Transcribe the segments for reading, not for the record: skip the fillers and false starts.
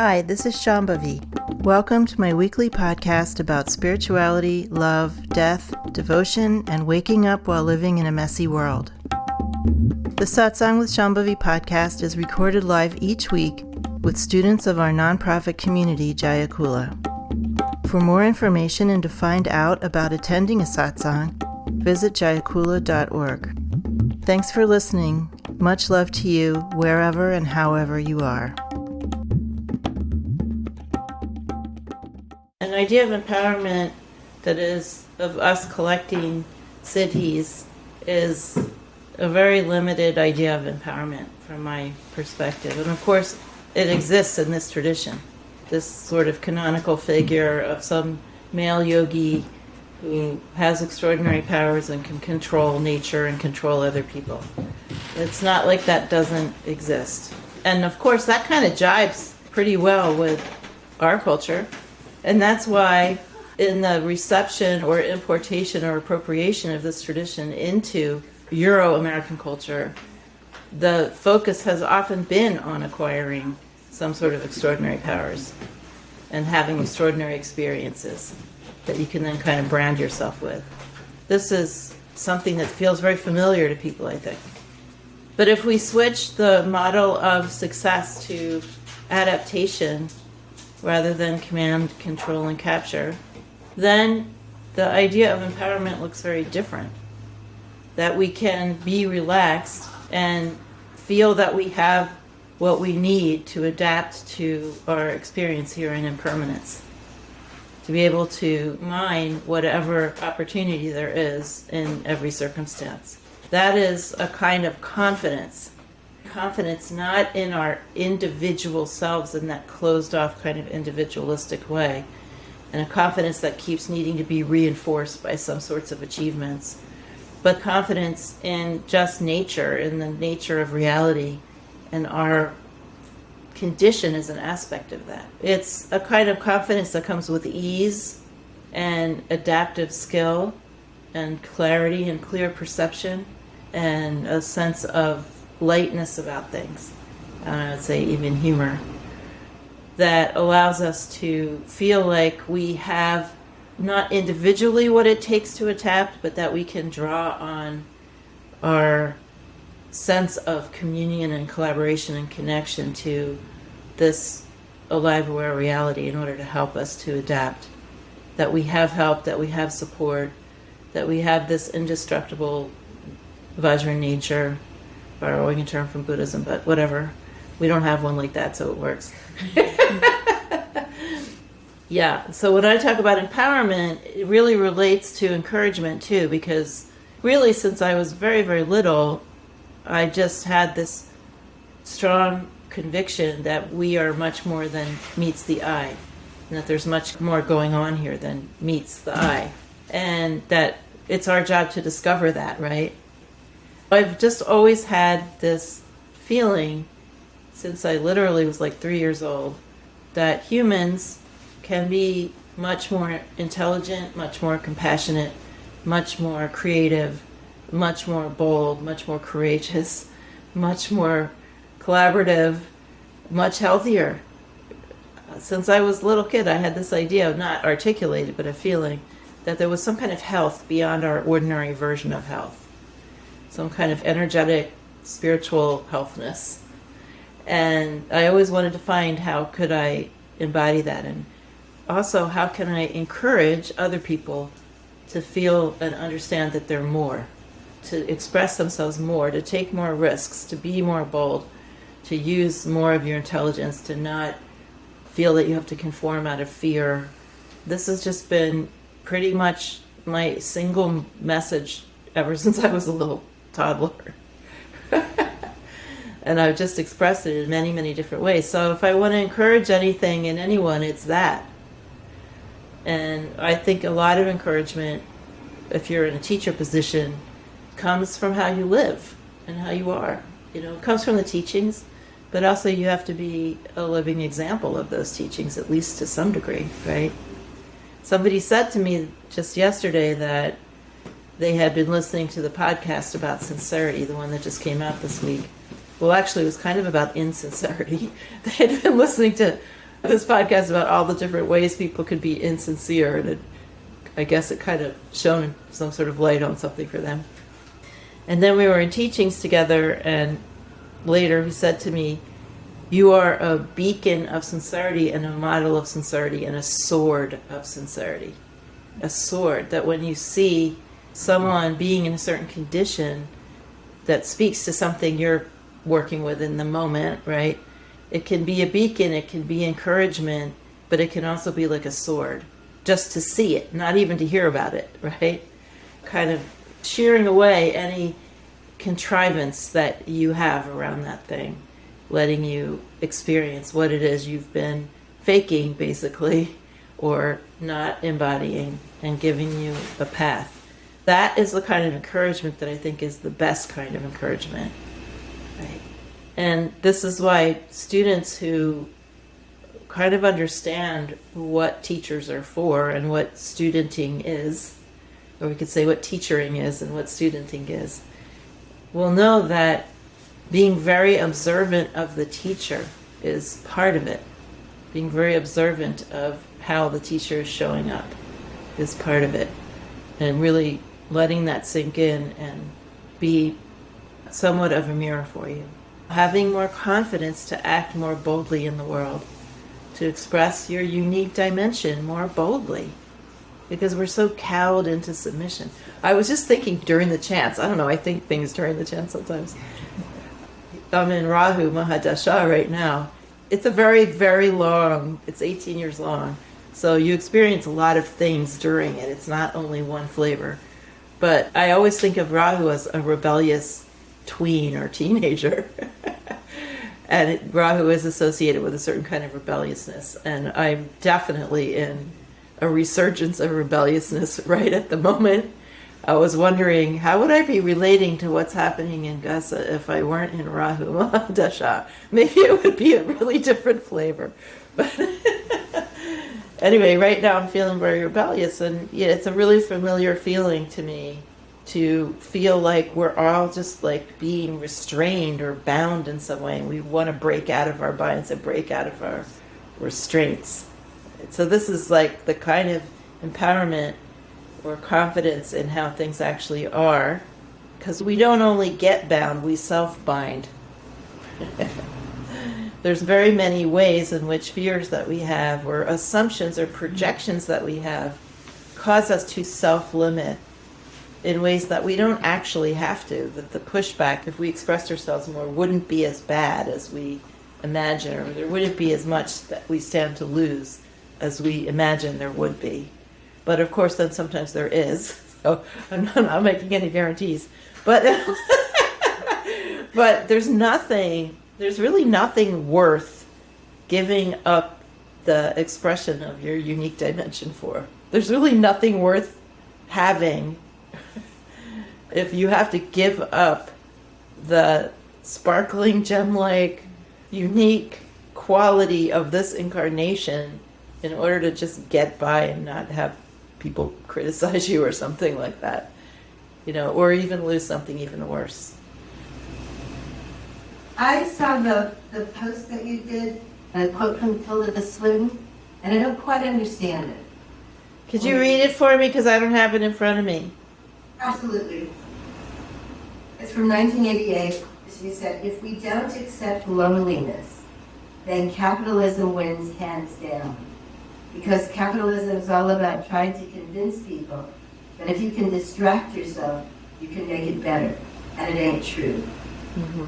Hi, this is SHAMBHAVI. Welcome to my weekly podcast about spirituality, love, death, devotion, and waking up while living in a messy world. The SATSANG with SHAMBHAVI podcast is recorded live each week with students of our nonprofit community, Jayakula. For more information and to find out about attending a satsang, visit jayakula.org. Thanks for listening. Much love to you, wherever and however you are. An idea of empowerment that is of us collecting siddhis is a very limited idea of empowerment from my perspective. And of course, it exists in this tradition, this sort of canonical figure of some male yogi who has extraordinary powers and can control nature and control other people. It's not like that doesn't exist. And of course, that kind of jibes pretty well with our culture. And that's why in the reception or importation or appropriation of this tradition into Euro-American culture, the focus has often been on acquiring some sort of extraordinary powers and having extraordinary experiences that you can then kind of brand yourself with. This is something that feels very familiar to people, I think. But if we switch the model of success to adaptation rather than command, control, and capture, then the idea of empowerment looks very different. That we can be relaxed and feel that we have what we need to adapt to our experience here in impermanence. To be able to mine whatever opportunity there is in every circumstance. That is a kind of confidence. Confidence not in our individual selves in that closed off kind of individualistic way, and a confidence that keeps needing to be reinforced by some sorts of achievements, but confidence in just nature, in the nature of reality, and our condition is an aspect of that. It's a kind of confidence that comes with ease and adaptive skill and clarity and clear perception and a sense of lightness about things. I would say even humor. That allows us to feel like we have not individually what it takes to adapt, but that we can draw on our sense of communion and collaboration and connection to this alive, aware reality in order to help us to adapt. That we have help, that we have support, that we have this indestructible Vajra nature, borrowing a term from Buddhism, but whatever. We don't have one like that, so it works. Yeah, so when I talk about empowerment, it really relates to encouragement too, because really since I was very, very little, I just had this strong conviction that we are much more than meets the eye, and that there's much more going on here than meets the eye, and that it's our job to discover that, right? I've just always had this feeling since I literally was like 3 years old that humans can be much more intelligent, much more compassionate, much more creative, much more bold, much more courageous, much more collaborative, much healthier. Since I was a little kid, I had this idea, not articulated, but a feeling that there was some kind of health beyond our ordinary version of health. Some kind of energetic, spiritual healthness. And I always wanted to find how could I embody that, and also how can I encourage other people to feel and understand that they're more, to express themselves more, to take more risks, to be more bold, to use more of your intelligence, to not feel that you have to conform out of fear. This has just been pretty much my single message ever since I was a little toddler. And I've just expressed it in many, many different ways. So if I want to encourage anything in anyone, it's that. And I think a lot of encouragement, if you're in a teacher position, comes from how you live and how you are. You know, it comes from the teachings, but also you have to be a living example of those teachings, at least to some degree, right? Somebody said to me just yesterday that they had been listening to the podcast about sincerity, the one that just came out this week. Well, actually, it was kind of about insincerity. They had been listening to this podcast about all the different ways people could be insincere, and I guess it kind of shone some sort of light on something for them. And then we were in teachings together, and later he said to me, "You are a beacon of sincerity and a model of sincerity and a sword of sincerity." A sword that when you see someone being in a certain condition that speaks to something you're working with in the moment, right? It can be a beacon, it can be encouragement, but it can also be like a sword, just to see it, not even to hear about it, right? Kind of shearing away any contrivance that you have around that thing, letting you experience what it is you've been faking, basically, or not embodying, and giving you a path. That is the kind of encouragement that I think is the best kind of encouragement, right? And this is why students who kind of understand what teachers are for and what studenting is, or we could say what teachering is and what studenting is, will know that being very observant of the teacher is part of it. Being very observant of how the teacher is showing up is part of it. And really letting that sink in and be somewhat of a mirror for you. Having more confidence to act more boldly in the world, to express your unique dimension more boldly, because we're so cowed into submission. I was just thinking during the chants, I don't know, I think things during the chants sometimes. I'm in Rahu Mahadasha right now. It's a very, very long, it's 18 years long. So you experience a lot of things during it. It's not only one flavor. But I always think of Rahu as a rebellious tween or teenager. And Rahu is associated with a certain kind of rebelliousness. And I'm definitely in a resurgence of rebelliousness right at the moment. I was wondering, how would I be relating to what's happening in Gasa if I weren't in Rahu Mahadasha? Maybe it would be a really different flavor. But anyway, right now I'm feeling very rebellious, and yeah, it's a really familiar feeling to me to feel like we're all just like being restrained or bound in some way, and we want to break out of our binds and break out of our restraints. So this is like the kind of empowerment or confidence in how things actually are, because we don't only get bound, we self-bind. There's very many ways in which fears that we have, or assumptions or projections that we have, cause us to self-limit in ways that we don't actually have to. That the pushback, if we expressed ourselves more, wouldn't be as bad as we imagine, or there wouldn't be as much that we stand to lose as we imagine there would be. But of course, then sometimes there is. So I'm not making any guarantees. But but there's really nothing worth giving up the expression of your unique dimension for. There's really nothing worth having if you have to give up the sparkling gem-like unique quality of this incarnation in order to just get by and not have people criticize you or something like that, or even lose something even worse. I saw the post that you did, a quote from Tilda the Swing, and I don't quite understand it. Could you read it for me? Because I don't have it in front of me. Absolutely. It's from 1988. She said, "If we don't accept loneliness, then capitalism wins hands down. Because capitalism is all about trying to convince people that if you can distract yourself, you can make it better. And it ain't true." Mm-hmm.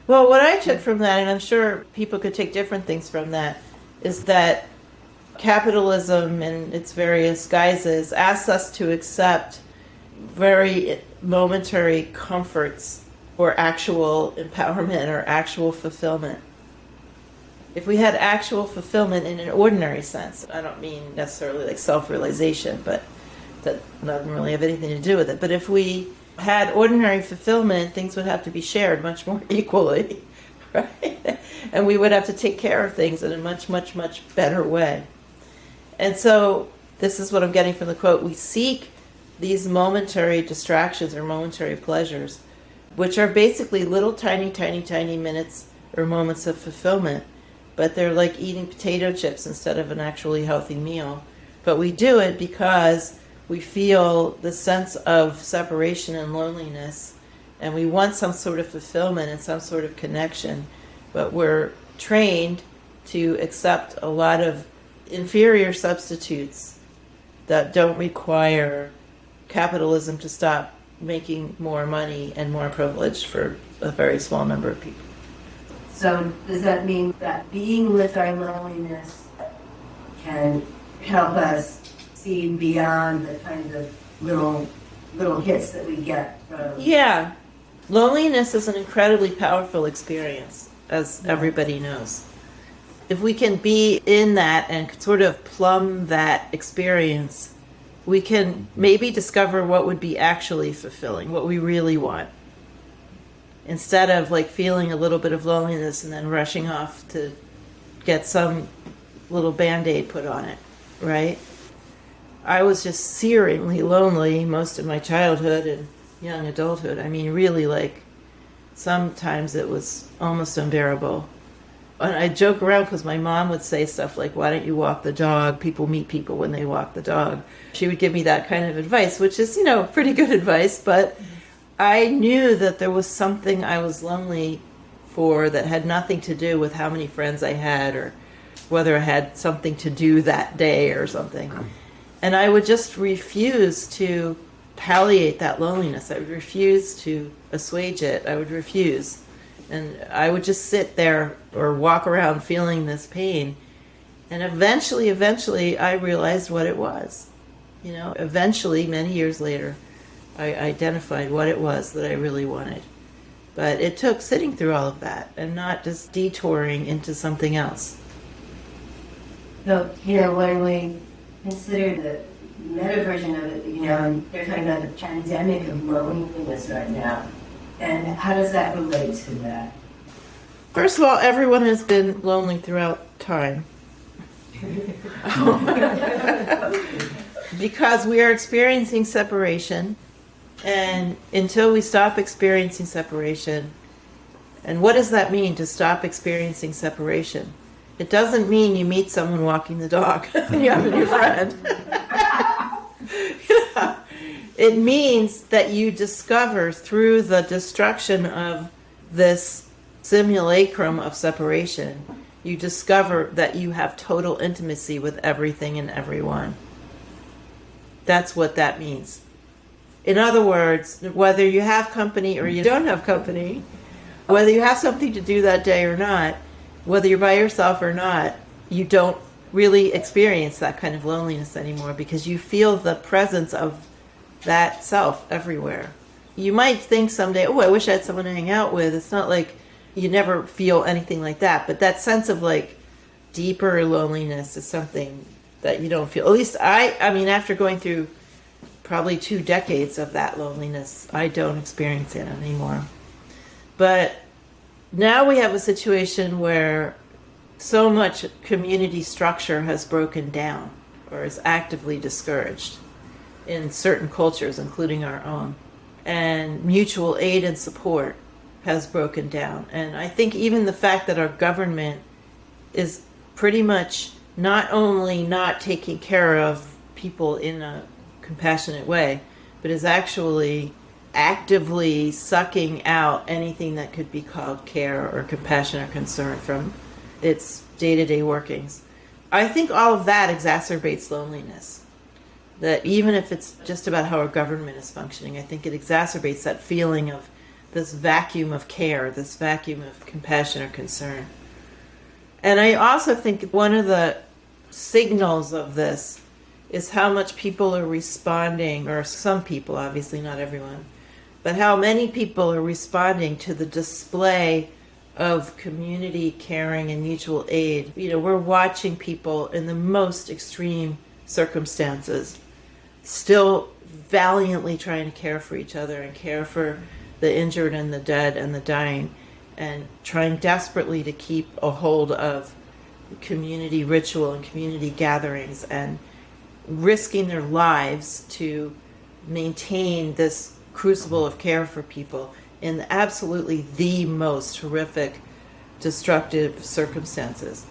Well, what I took from that, and I'm sure people could take different things from that, is that capitalism in its various guises asks us to accept very momentary comforts or actual empowerment or actual fulfillment. If we had actual fulfillment in an ordinary sense, I don't mean necessarily like self-realization, but that doesn't really have anything to do with it. But if we had ordinary fulfillment, things would have to be shared much more equally, right? And we would have to take care of things in a much, much, much better way. And so this is what I'm getting from the quote. We seek these momentary distractions or momentary pleasures, which are basically little tiny, tiny, tiny minutes or moments of fulfillment, but they're like eating potato chips instead of an actually healthy meal. But we do it because we feel the sense of separation and loneliness, and we want some sort of fulfillment and some sort of connection, but we're trained to accept a lot of inferior substitutes that don't require capitalism to stop making more money and more privilege for a very small number of people. So does that mean that being with our loneliness can help us see beyond the kind of little hits that we get from... Yeah. Loneliness is an incredibly powerful experience, as everybody knows. If we can be in that and sort of plumb that experience, we can maybe discover what would be actually fulfilling, what we really want. Instead of like feeling a little bit of loneliness and then rushing off to get some little Band-Aid put on it, right? I was just searingly lonely most of my childhood and young adulthood. I mean, really, like, sometimes it was almost unbearable. And I joke around because my mom would say stuff like, why don't you walk the dog? People meet people when they walk the dog. She would give me that kind of advice, which is, pretty good advice, but I knew that there was something I was lonely for that had nothing to do with how many friends I had or whether I had something to do that day or something. And I would just refuse to palliate that loneliness. I would refuse to assuage it. I would refuse. And I would just sit there or walk around feeling this pain. And eventually, I realized what it was. Eventually, many years later, I identified what it was that I really wanted. But it took sitting through all of that and not just detouring into something else. So, when we consider the meta version of it, and they're talking about the pandemic of loneliness right now. And how does that relate to that? First of all, everyone has been lonely throughout time. Because we are experiencing separation. And until we stop experiencing separation, and what does that mean to stop experiencing separation? It doesn't mean you meet someone walking the dog and you have a new friend. It means that you discover through the destruction of this simulacrum of separation, you discover that you have total intimacy with everything and everyone. That's what that means. In other words, whether you have company or you don't have company, whether you have something to do that day or not, whether you're by yourself or not, you don't really experience that kind of loneliness anymore because you feel the presence of that self everywhere. You might think someday, oh, I wish I had someone to hang out with. It's not like you never feel anything like that, but that sense of like deeper loneliness is something that you don't feel. At least I mean, after going through probably 2 decades of that loneliness, I don't experience it anymore. But now we have a situation where so much community structure has broken down or is actively discouraged in certain cultures, including our own. And mutual aid and support has broken down. And I think even the fact that our government is pretty much not only not taking care of people in a compassionate way, but is actually actively sucking out anything that could be called care or compassion or concern from its day-to-day workings. I think all of that exacerbates loneliness. That even if it's just about how our government is functioning, I think it exacerbates that feeling of this vacuum of care, this vacuum of compassion or concern. And I also think one of the signals of this is how much people are responding, or some people, obviously not everyone, but how many people are responding to the display of community caring and mutual aid. We're watching people in the most extreme circumstances still valiantly trying to care for each other and care for the injured and the dead and the dying, and trying desperately to keep a hold of community ritual and community gatherings and risking their lives to maintain this crucible of care for people in absolutely the most horrific destructive circumstances.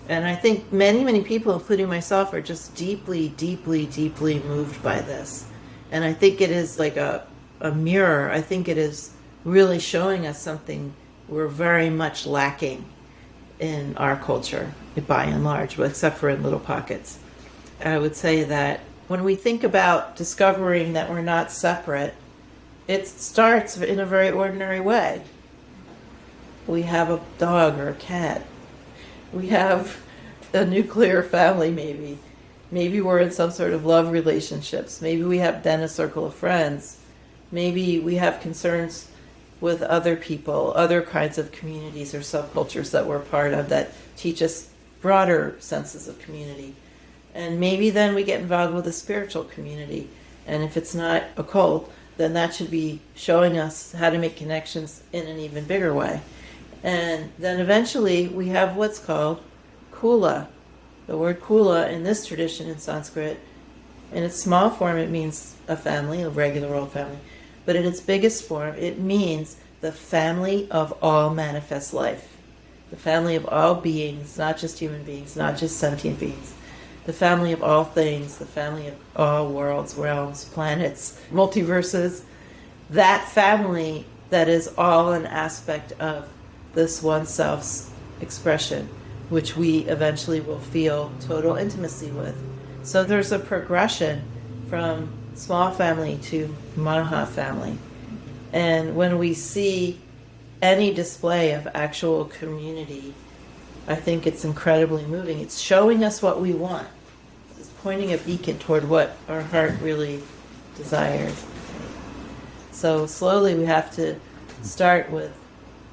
And I think many, many people, including myself, are just deeply, deeply, deeply moved by this. And I think it is like a mirror. I think it is really showing us something we're very much lacking in our culture, by and large, except for in little pockets. I would say that when we think about discovering that we're not separate, it starts in a very ordinary way. We have a dog or a cat. We have a nuclear family, maybe. Maybe we're in some sort of love relationships. Maybe we have then a circle of friends. Maybe we have concerns with other people, other kinds of communities or subcultures that we're part of that teach us broader senses of community. And maybe then we get involved with a spiritual community. And if it's not occult, then that should be showing us how to make connections in an even bigger way. And then eventually we have what's called kula. The word kula in this tradition in Sanskrit, in its small form, it means a family, a regular old family. But in its biggest form, it means the family of all manifest life. The family of all beings, not just human beings, not just sentient beings. The family of all things, the family of all worlds, realms, planets, multiverses. That family that is all an aspect of this one self's expression, which we eventually will feel total intimacy with. So there's a progression from small family to Maha family. And when we see any display of actual community, I think it's incredibly moving. It's showing us what we want. It's pointing a beacon toward what our heart really desires. So slowly we have to start with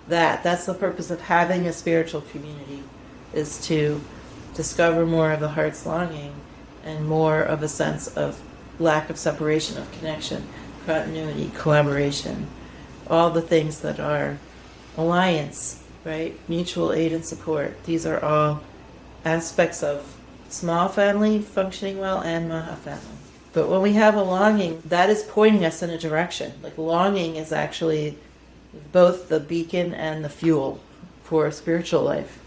that. That's the purpose of having a spiritual community, is to discover more of the heart's longing and more of a sense of lack of separation, of connection, continuity, collaboration, all the things that are alliance, right? Mutual aid and support. These are all aspects of small family functioning well and Maha family. But when we have a longing, that is pointing us in a direction. Like longing is actually both the beacon and the fuel for a spiritual life.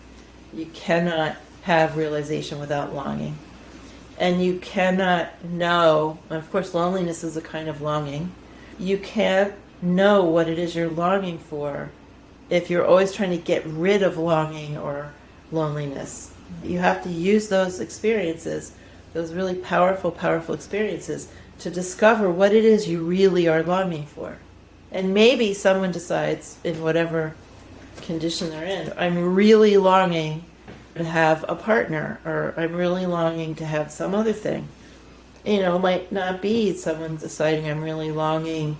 You cannot have realization without longing. And you cannot know, of course loneliness is a kind of longing. You can't know what it is you're longing for if you're always trying to get rid of longing or loneliness. You have to use those experiences, those really powerful, powerful experiences, to discover what it is you really are longing for. And maybe someone decides, in whatever condition they're in, I'm really longing to have a partner, or I'm really longing to have some other thing. You know, it might not be someone deciding I'm really longing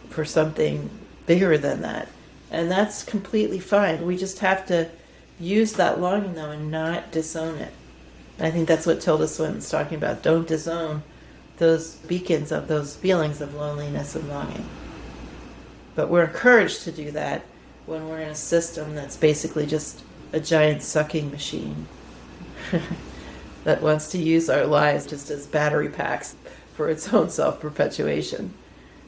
for something bigger than that. And that's completely fine. We just have to use that longing, though, and not disown it. I think that's what Tilda Swinton's talking about. Don't disown those beacons of those feelings of loneliness and longing. But we're encouraged to do that when we're in a system that's basically just a giant sucking machine that wants to use our lives just as battery packs for its own self-perpetuation.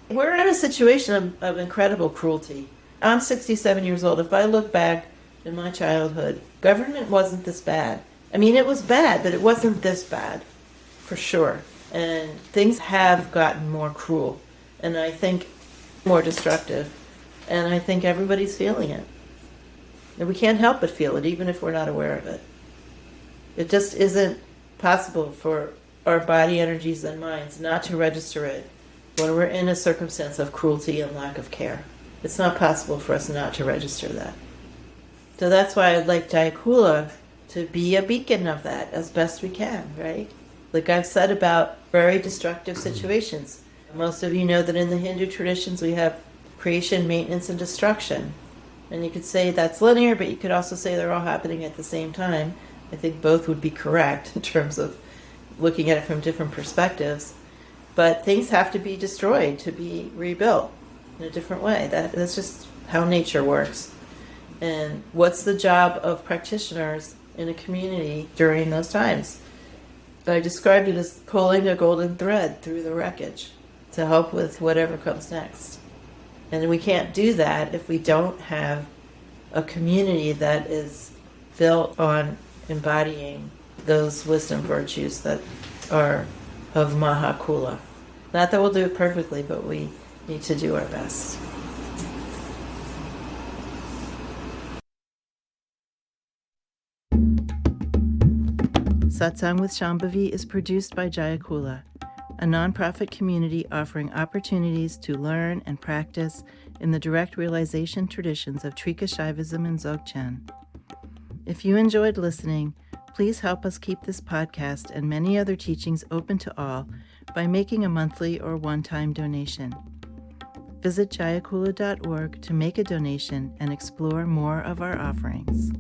We're in a situation of incredible cruelty. I'm 67 years old. If I look back in my childhood, government wasn't this bad. I mean, it was bad, but it wasn't this bad, for sure. And things have gotten more cruel, and I think more destructive, and I think everybody's feeling it. And we can't help but feel it, even if we're not aware of it. It just isn't possible for our body energies and minds not to register it when we're in a circumstance of cruelty and lack of care. It's not possible for us not to register that. So that's why I'd like Jayakula to be a beacon of that as best we can, right? Like I've said about very destructive situations. Most of you know that in the Hindu traditions we have creation, maintenance, and destruction. And you could say that's linear, but you could also say they're all happening at the same time. I think both would be correct in terms of looking at it from different perspectives. But things have to be destroyed to be rebuilt in a different way. That's just how nature works. And what's the job of practitioners in a community during those times? I described it as pulling a golden thread through the wreckage to help with whatever comes next. And we can't do that if we don't have a community that is built on embodying those wisdom virtues that are of Mahakula. Not that we'll do it perfectly, but we need to do our best. Satsang with Shambhavi is produced by Jayakula, a nonprofit community offering opportunities to learn and practice in the direct realization traditions of Trika Shaivism and Dzogchen. If you enjoyed listening, please help us keep this podcast and many other teachings open to all by making a monthly or one-time donation. Visit jayakula.org to make a donation and explore more of our offerings.